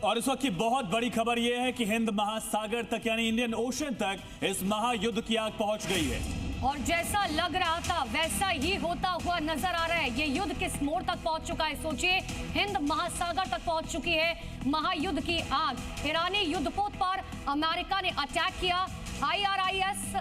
और इस वक्त की बहुत बड़ी खबर यह है कि हिंद महासागर तक यानी इंडियन ओशन तक इस महायुद्ध की आग पहुंच गई है। और जैसा लग रहा था वैसा ही होता हुआ नजर आ रहा है। ये युद्ध किस मोड़ तक पहुंच चुका है सोचिए। हिंद महासागर तक पहुंच चुकी है महायुद्ध की आग। ईरानी युद्धपोत पर अमेरिका ने अटैक किया। IRIS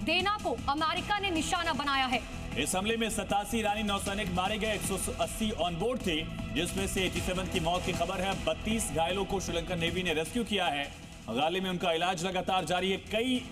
देना को अमेरिका ने निशाना बनाया है। इस हमले में 87 ईरानी नौसैनिक मारे गए, 180 ऑन बोर्ड थे, जिसमें से 87 की मौत की खबर है। 32 घायलों को श्रीलंकन नेवी ने रेस्क्यू किया है। गाले में उनका इलाज लगातार जारी है। कई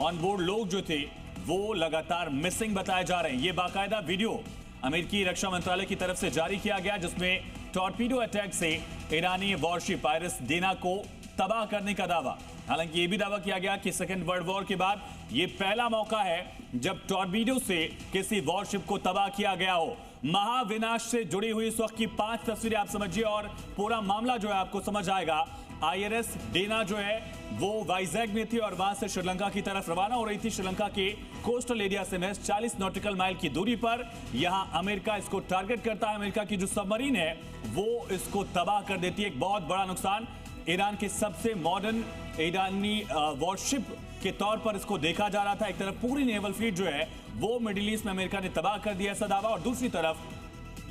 ऑन बोर्ड लोग जो थे वो लगातार मिसिंग बताए जा रहे हैं। ये बाकायदा वीडियो अमेरिकी रक्षा मंत्रालय की तरफ से जारी किया गया, जिसमें टॉर्पीडो अटैक से ईरानी वॉरशिप आयरस देना को तबाह करने का दावा। हालांकि यह भी दावा किया गया कि सेकेंड वर्ल्ड वॉर के बाद यह पहला मौका है जब टॉर्पीडो से किसी वॉरशिप को तबाह किया गया हो। महाविनाश से जुड़ी हुई इस वक्त की 5 तस्वीरें आप समझिए और पूरा मामला जो है आपको समझ आएगा। IRS देना जो है वो वाइजैग में थी और वहां से श्रीलंका की तरफ रवाना हो रही थी। श्रीलंका के कोस्टल एरिया से महज 40 नॉटिकल माइल की दूरी पर यहां अमेरिका इसको टारगेट करता है। अमेरिका की जो सबमरीन है वो इसको तबाह कर देती है। एक बहुत बड़ा नुकसान। ईरान के सबसे मॉडर्न ईरानी वॉरशिप के तौर पर इसको देखा जा रहा था। एक तरफ पूरी नेवल फ्लीट जो है वो मिडिल ईस्ट में अमेरिका ने तबाह कर दिया, ऐसा दावा, और दूसरी तरफ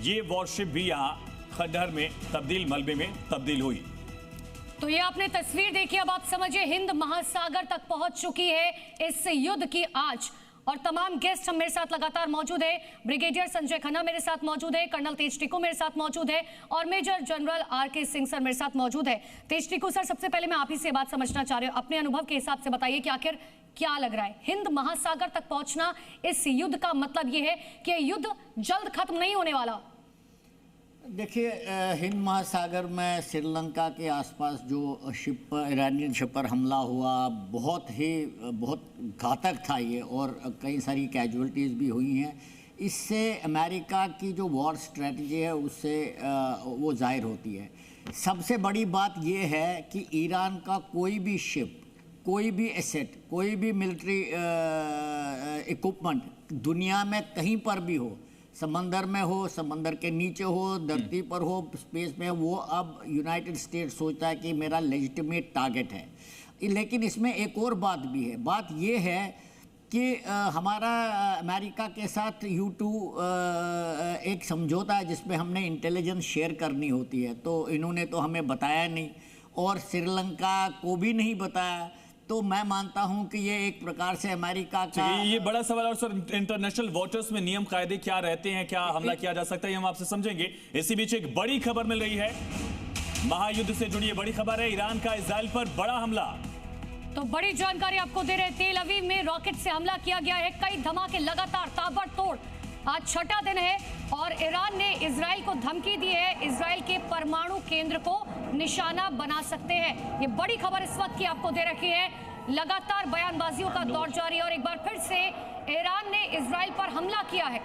ये वॉरशिप भी यहां खंडहर में तब्दील, मलबे में तब्दील हुई। तो ये आपने तस्वीर देखी। अब आप समझिए हिंद महासागर तक पहुंच चुकी है इस युद्ध की आग। और तमाम गेस्ट हम मेरे साथ लगातार मौजूद है। ब्रिगेडियर संजय खन्ना मेरे साथ मौजूद है, कर्नल तेज टिकू मेरे साथ मौजूद है और major general RK Singh sir मेरे साथ मौजूद है। तेज टिकू सर, सबसे पहले मैं आप ही से बात समझना चाह रही हूँ। अपने अनुभव के हिसाब से बताइए कि आखिर क्या लग रहा है, हिंद महासागर तक पहुंचना इस युद्ध का मतलब ये है कि युद्ध जल्द खत्म नहीं होने वाला? देखिए, हिंद महासागर में श्रीलंका के आसपास जो शिप ईरानी शिप पर हमला हुआ बहुत घातक था ये, और कई सारी कैजुअल्टीज़ भी हुई हैं। इससे अमेरिका की जो वॉर स्ट्रेटजी है उससे वो जाहिर होती है। सबसे बड़ी बात ये है कि ईरान का कोई भी शिप, कोई भी एसेट, कोई भी मिलिट्री इक्विपमेंट दुनिया में कहीं पर भी हो, समंदर में हो, समंदर के नीचे हो, धरती पर हो, स्पेस में, वो अब यूनाइटेड स्टेट्स सोचता है कि मेरा लेजिटिमेट टारगेट है। लेकिन इसमें एक और बात भी है। बात ये है कि हमारा अमेरिका के साथ U2 एक समझौता है जिसमें हमने इंटेलिजेंस शेयर करनी होती है, तो इन्होंने तो हमें बताया नहीं और श्रीलंका को भी नहीं बताया। तो मैं मानता हूं कि ये एक प्रकार से अमेरिका का ये बड़ा सवाल। और सर, इंटरनेशनल वाटर्स में नियम कायदे क्या रहते हैं, क्या हमला किया जा सकता है, हम आपसे समझेंगे। इसी बीच एक बड़ी खबर मिल रही है, महायुद्ध से जुड़ी बड़ी खबर है, ईरान का इजराइल पर बड़ा हमला। तो बड़ी जानकारी आपको दे रहे हैं। तेल अवीव में रॉकेट से हमला किया गया है। कई धमाके लगातार, ताबड़तोड़। आज छठा दिन है और ईरान ने इजराइल को धमकी दी है, इजराइल के परमाणु केंद्र को निशाना बना सकते हैं। ये बड़ी खबर इस वक्त की आपको दे रखी है। लगातार बयानबाजियों का दौर जारी है और एक बार फिर से ईरान ने इजराइल पर हमला किया है।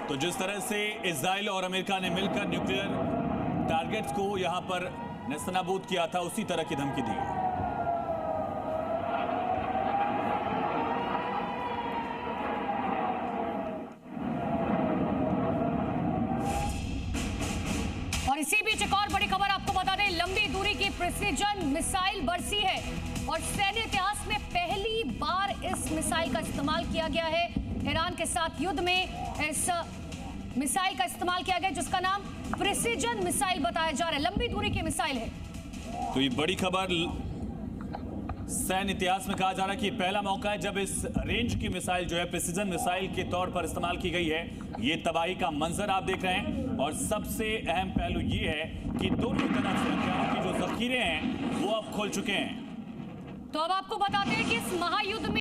तो जिस तरह से इजराइल और अमेरिका ने मिलकर न्यूक्लियर टारगेट्स को यहां पर नेस्तनाबूद किया था, उसी तरह की धमकी दी है। इसी बीच एक और बड़ी खबर आपको बता दें, लंबी दूरी की प्रिसीजन मिसाइल बरसी है और सैन्य इतिहास में पहली बार इस मिसाइल का इस्तेमाल किया गया है। ईरान के साथ युद्ध में इस मिसाइल का इस्तेमाल किया गया जिसका नाम प्रिसीजन मिसाइल बताया जा रहा है। लंबी दूरी की मिसाइल है। तो ये बड़ी खबर, सैन्य इतिहास में कहा जा रहा है कि पहला मौका है जब इस रेंज की मिसाइल जो है प्रिसीजन मिसाइल के तौर पर इस्तेमाल की गई है। ये तबाही का मंजर आप देख रहे हैं और सबसे अहम पहलू ये है कि दोनों तरफ से हथियारों की जो जखीरे हैं वो अब खुल चुके हैं। तो अब आपको बताते हैं कि इस महायुद्ध में